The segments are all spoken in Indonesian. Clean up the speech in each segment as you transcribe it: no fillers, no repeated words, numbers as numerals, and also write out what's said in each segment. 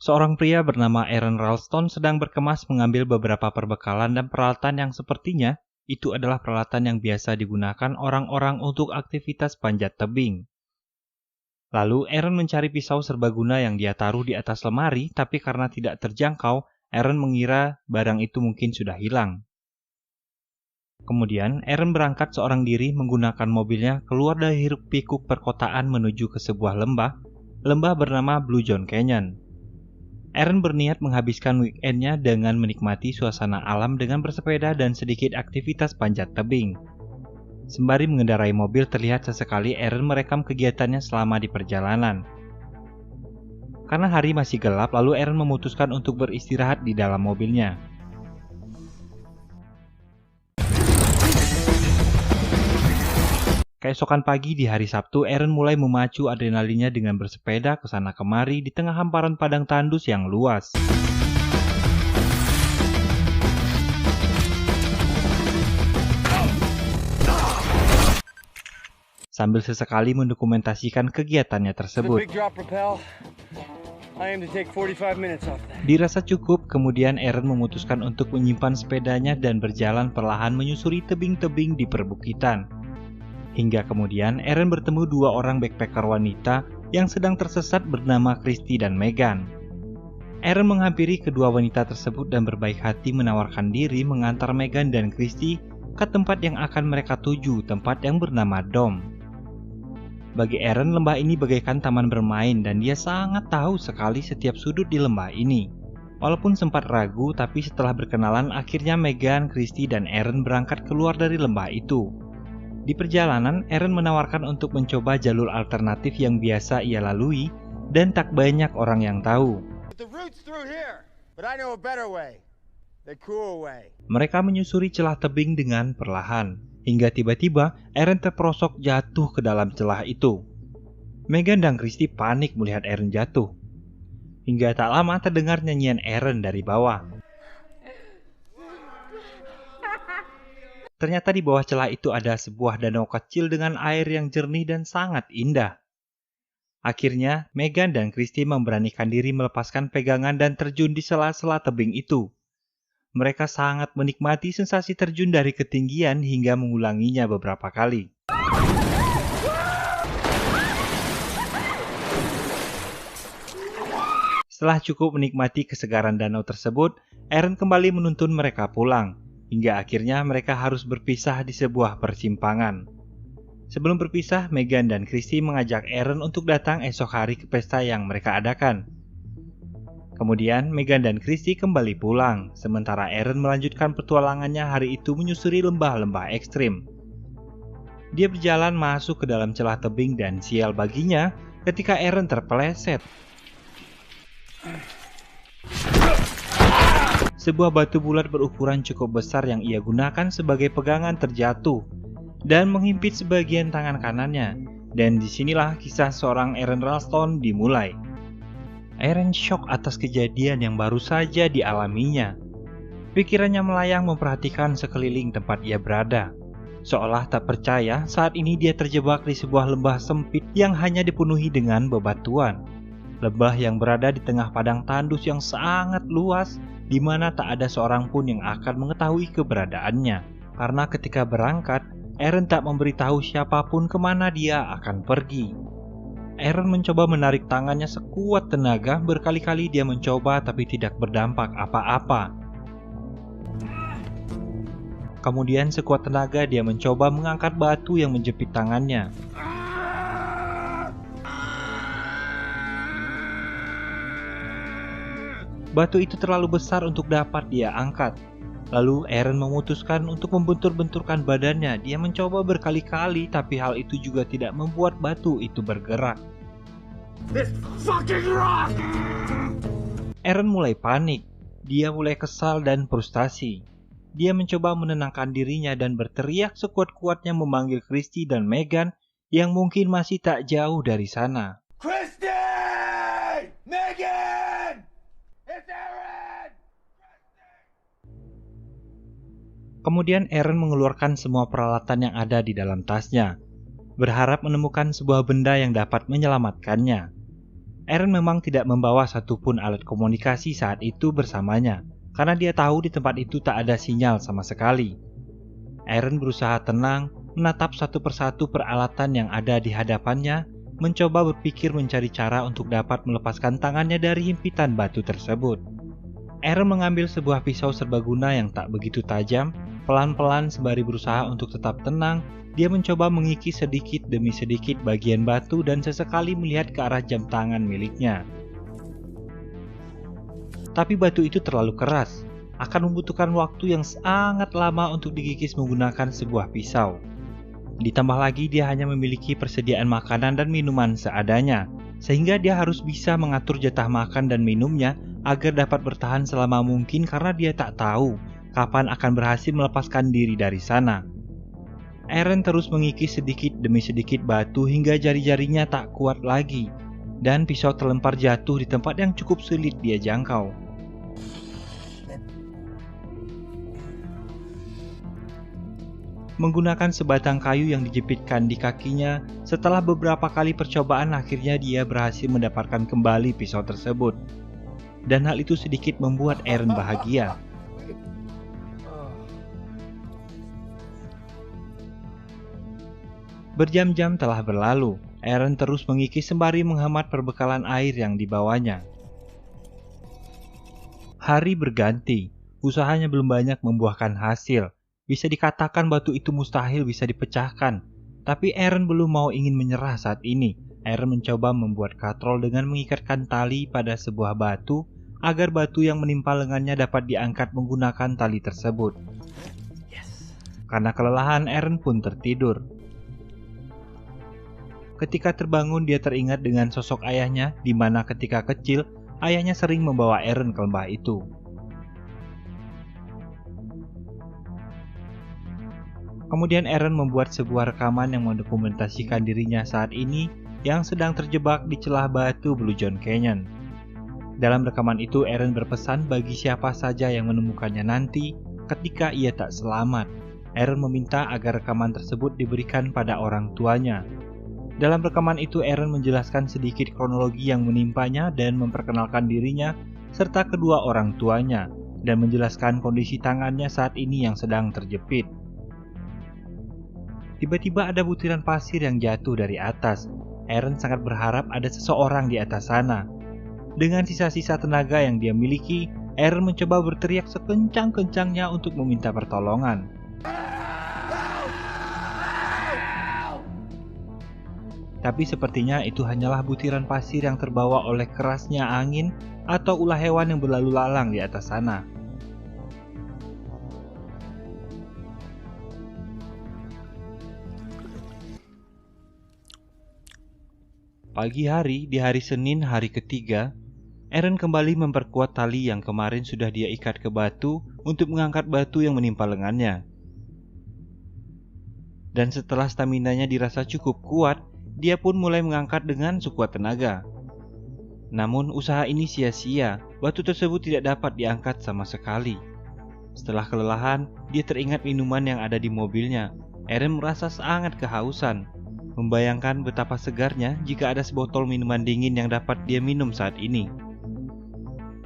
Seorang pria bernama Aaron Ralston sedang berkemas mengambil beberapa perbekalan dan peralatan yang sepertinya itu adalah peralatan yang biasa digunakan orang-orang untuk aktivitas panjat tebing. Lalu Aaron mencari pisau serbaguna yang dia taruh di atas lemari, tapi karena tidak terjangkau, Aaron mengira barang itu mungkin sudah hilang. Kemudian Aaron berangkat seorang diri menggunakan mobilnya keluar dari hiruk-pikuk perkotaan menuju ke sebuah lembah bernama Blue John Canyon. Aaron berniat menghabiskan weekendnya dengan menikmati suasana alam dengan bersepeda dan sedikit aktivitas panjat tebing. Sembari mengendarai mobil, terlihat sesekali Aaron merekam kegiatannya selama di perjalanan. Karena hari masih gelap, lalu Aaron memutuskan untuk beristirahat di dalam mobilnya. Keesokan pagi di hari Sabtu, Aaron mulai memacu adrenalinnya dengan bersepeda ke sana kemari di tengah hamparan padang tandus yang luas. Sambil sesekali mendokumentasikan kegiatannya tersebut. Dirasa cukup, kemudian Aaron memutuskan untuk menyimpan sepedanya dan berjalan perlahan menyusuri tebing-tebing di perbukitan. Hingga kemudian Aaron bertemu dua orang backpacker wanita yang sedang tersesat bernama Christy dan Megan. Aaron menghampiri kedua wanita tersebut dan berbaik hati menawarkan diri mengantar Megan dan Christy ke tempat yang akan mereka tuju, tempat yang bernama Dome. Bagi Aaron, lembah ini bagaikan taman bermain dan dia sangat tahu sekali setiap sudut di lembah ini. Walaupun sempat ragu, tapi setelah berkenalan akhirnya Megan, Christy, dan Aaron berangkat keluar dari lembah itu. Di perjalanan, Aaron menawarkan untuk mencoba jalur alternatif yang biasa ia lalui dan tak banyak orang yang tahu. Mereka menyusuri celah tebing dengan perlahan, hingga tiba-tiba Aaron terperosok jatuh ke dalam celah itu. Megan dan Christy panik melihat Aaron jatuh. Hingga tak lama terdengar nyanyian Aaron dari bawah. Ternyata di bawah celah itu ada sebuah danau kecil dengan air yang jernih dan sangat indah. Akhirnya, Megan dan Christy memberanikan diri melepaskan pegangan dan terjun di sela-sela tebing itu. Mereka sangat menikmati sensasi terjun dari ketinggian hingga mengulanginya beberapa kali. Setelah cukup menikmati kesegaran danau tersebut, Aaron kembali menuntun mereka pulang. Hingga akhirnya mereka harus berpisah di sebuah persimpangan. Sebelum berpisah, Megan dan Christy mengajak Aaron untuk datang esok hari ke pesta yang mereka adakan. Kemudian Megan dan Christy kembali pulang, sementara Aaron melanjutkan petualangannya hari itu menyusuri lembah-lembah ekstrim. Dia berjalan masuk ke dalam celah tebing dan sial baginya ketika Aaron terpeleset. Sebuah batu bulat berukuran cukup besar yang ia gunakan sebagai pegangan terjatuh dan menghimpit sebagian tangan kanannya. Dan disinilah kisah seorang Aaron Ralston dimulai. Aaron syok atas kejadian yang baru saja dialaminya. Pikirannya melayang memperhatikan sekeliling tempat ia berada. Seolah tak percaya, saat ini dia terjebak di sebuah lembah sempit yang hanya dipenuhi dengan bebatuan. Lembah yang berada di tengah padang tandus yang sangat luas, di mana tak ada seorang pun yang akan mengetahui keberadaannya. Karena ketika berangkat, Aaron tak memberitahu siapapun kemana dia akan pergi. Aaron mencoba menarik tangannya sekuat tenaga, berkali-kali dia mencoba tapi tidak berdampak apa-apa. Kemudian sekuat tenaga dia mencoba mengangkat batu yang menjepit tangannya. Batu itu terlalu besar untuk dapat dia angkat. Lalu Aaron memutuskan untuk membentur-benturkan badannya. Dia mencoba berkali-kali, tapi hal itu juga tidak membuat batu itu bergerak. This fucking rock! Aaron mulai panik. Dia mulai kesal dan frustasi. Dia mencoba menenangkan dirinya dan berteriak sekuat-kuatnya memanggil Christy dan Megan yang mungkin masih tak jauh dari sana. Christy! Megan! It's Aaron! Kemudian Aaron mengeluarkan semua peralatan yang ada di dalam tasnya, berharap menemukan sebuah benda yang dapat menyelamatkannya. Eren memang tidak membawa satupun alat komunikasi saat itu bersamanya, karena dia tahu di tempat itu tak ada sinyal sama sekali. Eren berusaha tenang, menatap satu persatu peralatan yang ada di hadapannya, mencoba berpikir mencari cara untuk dapat melepaskan tangannya dari himpitan batu tersebut. Eren mengambil sebuah pisau serbaguna yang tak begitu tajam. Pelan-pelan sembari berusaha untuk tetap tenang, dia mencoba mengikis sedikit demi sedikit bagian batu dan sesekali melihat ke arah jam tangan miliknya. Tapi batu itu terlalu keras, akan membutuhkan waktu yang sangat lama untuk dikikis menggunakan sebuah pisau. Ditambah lagi dia hanya memiliki persediaan makanan dan minuman seadanya, sehingga dia harus bisa mengatur jatah makan dan minumnya agar dapat bertahan selama mungkin karena dia tak tahu kapan akan berhasil melepaskan diri dari sana. Eren terus mengikis sedikit demi sedikit batu hingga jari-jarinya tak kuat lagi, dan pisau terlempar jatuh di tempat yang cukup sulit dia jangkau. Menggunakan sebatang kayu yang dijepitkan di kakinya, setelah beberapa kali percobaan akhirnya dia berhasil mendapatkan kembali pisau tersebut. Dan hal itu sedikit membuat Eren bahagia. Berjam-jam telah berlalu, Eren terus mengikis sembari menghemat perbekalan air yang dibawanya. Hari berganti, usahanya belum banyak membuahkan hasil. Bisa dikatakan batu itu mustahil bisa dipecahkan, tapi Eren belum mau ingin menyerah saat ini. Eren mencoba membuat katrol dengan mengikatkan tali pada sebuah batu agar batu yang menimpa lengannya dapat diangkat menggunakan tali tersebut. Karena kelelahan, Eren pun tertidur. Ketika terbangun, dia teringat dengan sosok ayahnya, di mana ketika kecil ayahnya sering membawa Eren ke lembah itu. Kemudian Eren membuat sebuah rekaman yang mendokumentasikan dirinya saat ini yang sedang terjebak di celah batu Blue John Canyon. Dalam rekaman itu Eren berpesan bagi siapa saja yang menemukannya nanti ketika ia tak selamat. Eren meminta agar rekaman tersebut diberikan pada orang tuanya. Dalam rekaman itu Eren menjelaskan sedikit kronologi yang menimpanya dan memperkenalkan dirinya serta kedua orang tuanya, dan menjelaskan kondisi tangannya saat ini yang sedang terjepit. Tiba-tiba ada butiran pasir yang jatuh dari atas. Eren sangat berharap ada seseorang di atas sana. Dengan sisa-sisa tenaga yang dia miliki, Eren mencoba berteriak sekencang-kencangnya untuk meminta pertolongan. Tapi sepertinya itu hanyalah butiran pasir yang terbawa oleh kerasnya angin atau ulah hewan yang berlalu lalang di atas sana. Pagi hari, di hari Senin hari ketiga, Eren kembali memperkuat tali yang kemarin sudah dia ikat ke batu untuk mengangkat batu yang menimpa lengannya. Dan setelah staminanya dirasa cukup kuat, dia pun mulai mengangkat dengan sekuat tenaga. Namun usaha ini sia-sia, batu tersebut tidak dapat diangkat sama sekali. Setelah kelelahan, dia teringat minuman yang ada di mobilnya. Eren merasa sangat kehausan, membayangkan betapa segarnya jika ada sebotol minuman dingin yang dapat dia minum saat ini.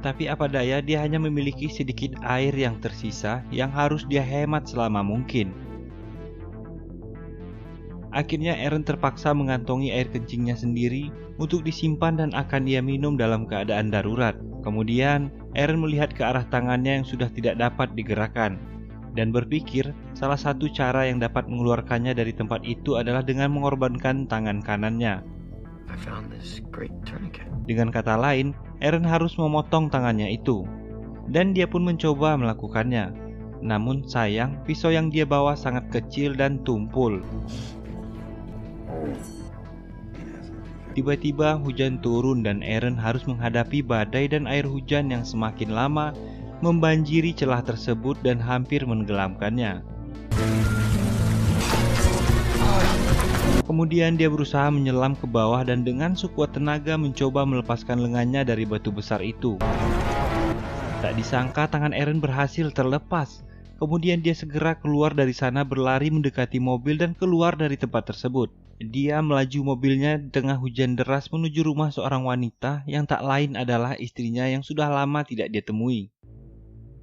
Tapi apa daya, dia hanya memiliki sedikit air yang tersisa yang harus dia hemat selama mungkin. Akhirnya Eren terpaksa mengantongi air kencingnya sendiri untuk disimpan dan akan dia minum dalam keadaan darurat. Kemudian Eren melihat ke arah tangannya yang sudah tidak dapat digerakkan dan berpikir salah satu cara yang dapat mengeluarkannya dari tempat itu adalah dengan mengorbankan tangan kanannya. Dengan kata lain, Eren harus memotong tangannya itu, dan dia pun mencoba melakukannya. Namun sayang, pisau yang dia bawa sangat kecil dan tumpul. Tiba-tiba hujan turun dan Eren harus menghadapi badai dan air hujan yang semakin lama membanjiri celah tersebut dan hampir menenggelamkannya. Kemudian dia berusaha menyelam ke bawah dan dengan sekuat tenaga mencoba melepaskan lengannya dari batu besar itu. Tak disangka tangan Eren berhasil terlepas. Kemudian dia segera keluar dari sana, berlari mendekati mobil dan keluar dari tempat tersebut. Dia melaju mobilnya di tengah hujan deras menuju rumah seorang wanita yang tak lain adalah istrinya yang sudah lama tidak dia temui.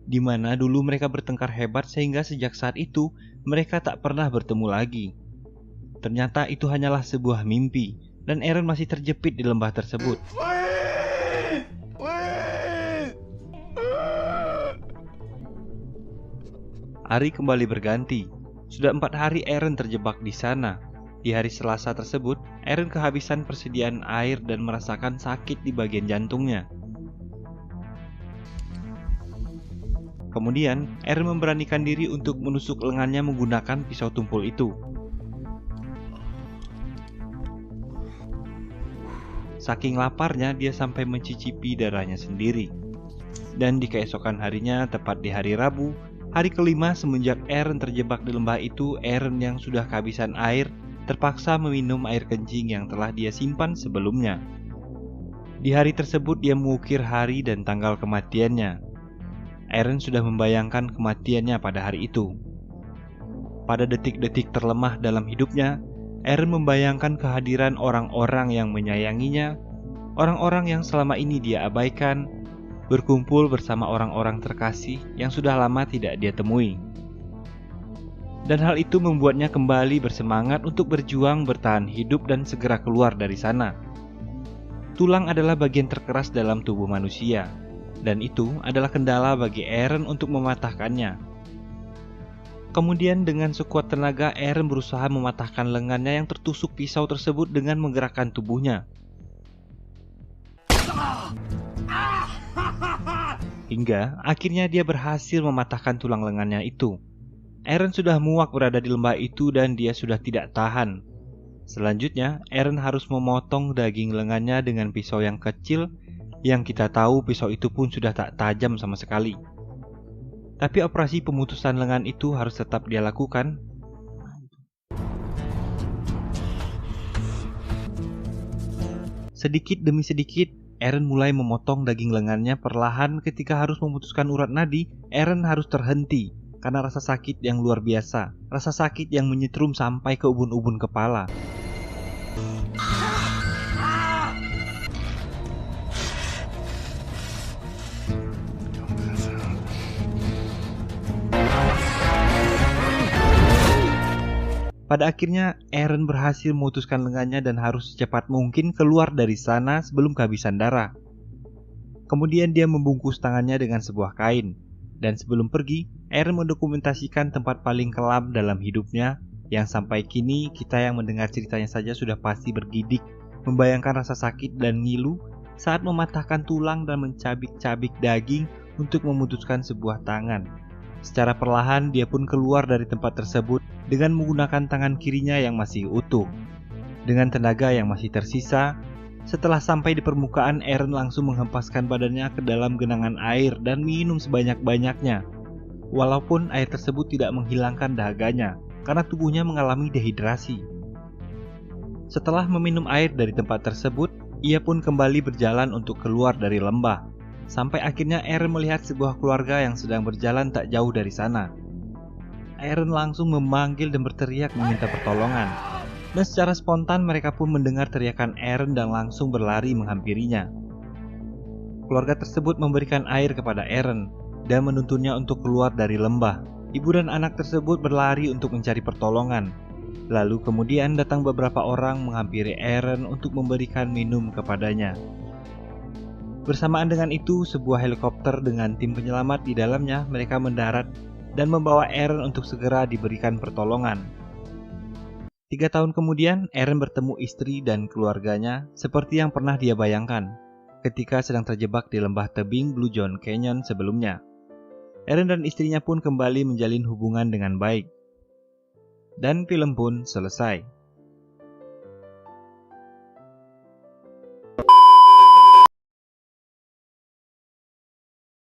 Di mana dulu mereka bertengkar hebat sehingga sejak saat itu mereka tak pernah bertemu lagi. Ternyata itu hanyalah sebuah mimpi dan Eren masih terjepit di lembah tersebut. Hari kembali berganti. Sudah 4 hari Eren terjebak di sana. Di hari Selasa tersebut, Eren kehabisan persediaan air dan merasakan sakit di bagian jantungnya. Kemudian, Eren memberanikan diri untuk menusuk lengannya menggunakan pisau tumpul itu. Saking laparnya, dia sampai mencicipi darahnya sendiri. Dan di keesokan harinya, tepat di hari Rabu, hari kelima semenjak Eren terjebak di lembah itu, Eren yang sudah kehabisan air terpaksa meminum air kencing yang telah dia simpan sebelumnya. Di hari tersebut dia mengukir hari dan tanggal kematiannya. Eren sudah membayangkan kematiannya pada hari itu. Pada detik-detik terlemah dalam hidupnya, Eren membayangkan kehadiran orang-orang yang menyayanginya, orang-orang yang selama ini dia abaikan, berkumpul bersama orang-orang terkasih yang sudah lama tidak dia temui. Dan hal itu membuatnya kembali bersemangat untuk berjuang bertahan hidup dan segera keluar dari sana. Tulang adalah bagian terkeras dalam tubuh manusia, dan itu adalah kendala bagi Eren untuk mematahkannya. Kemudian dengan sekuat tenaga Eren berusaha mematahkan lengannya yang tertusuk pisau tersebut dengan menggerakkan tubuhnya. Hingga akhirnya dia berhasil mematahkan tulang lengannya itu. Eren sudah muak berada di lembah itu dan dia sudah tidak tahan. Selanjutnya, Eren harus memotong daging lengannya dengan pisau yang kecil, yang kita tahu pisau itu pun sudah tak tajam sama sekali. Tapi operasi pemutusan lengan itu harus tetap dia lakukan. Sedikit demi sedikit, Eren mulai memotong daging lengannya perlahan. Ketika harus memutuskan urat nadi, Eren harus terhenti karena rasa sakit yang luar biasa, rasa sakit yang menyetrum sampai ke ubun-ubun kepala. Pada akhirnya, Eren berhasil memutuskan lengannya dan harus secepat mungkin keluar dari sana sebelum kehabisan darah. Kemudian dia membungkus tangannya dengan sebuah kain. Dan sebelum pergi, Eren mendokumentasikan tempat paling kelam dalam hidupnya, yang sampai kini kita yang mendengar ceritanya saja sudah pasti bergidik, membayangkan rasa sakit dan ngilu saat mematahkan tulang dan mencabik-cabik daging untuk memutuskan sebuah tangan. Secara perlahan dia pun keluar dari tempat tersebut dengan menggunakan tangan kirinya yang masih utuh. Dengan tenaga yang masih tersisa, setelah sampai di permukaan, Eren langsung menghempaskan badannya ke dalam genangan air dan minum sebanyak-banyaknya. Walaupun air tersebut tidak menghilangkan dahaganya, karena tubuhnya mengalami dehidrasi. Setelah meminum air dari tempat tersebut, ia pun kembali berjalan untuk keluar dari lembah. Sampai akhirnya Eren melihat sebuah keluarga yang sedang berjalan tak jauh dari sana. Eren langsung memanggil dan berteriak meminta pertolongan. Dan secara spontan mereka pun mendengar teriakan Eren dan langsung berlari menghampirinya. Keluarga tersebut memberikan air kepada Eren dan menuntunnya untuk keluar dari lembah. Ibu dan anak tersebut berlari untuk mencari pertolongan. Lalu kemudian datang beberapa orang menghampiri Eren untuk memberikan minum kepadanya. Bersamaan dengan itu, sebuah helikopter dengan tim penyelamat di dalamnya mereka mendarat dan membawa Eren untuk segera diberikan pertolongan. 3 tahun kemudian, Eren bertemu istri dan keluarganya seperti yang pernah dia bayangkan ketika sedang terjebak di lembah tebing Blue John Canyon sebelumnya. Eren dan istrinya pun kembali menjalin hubungan dengan baik. Dan film pun selesai.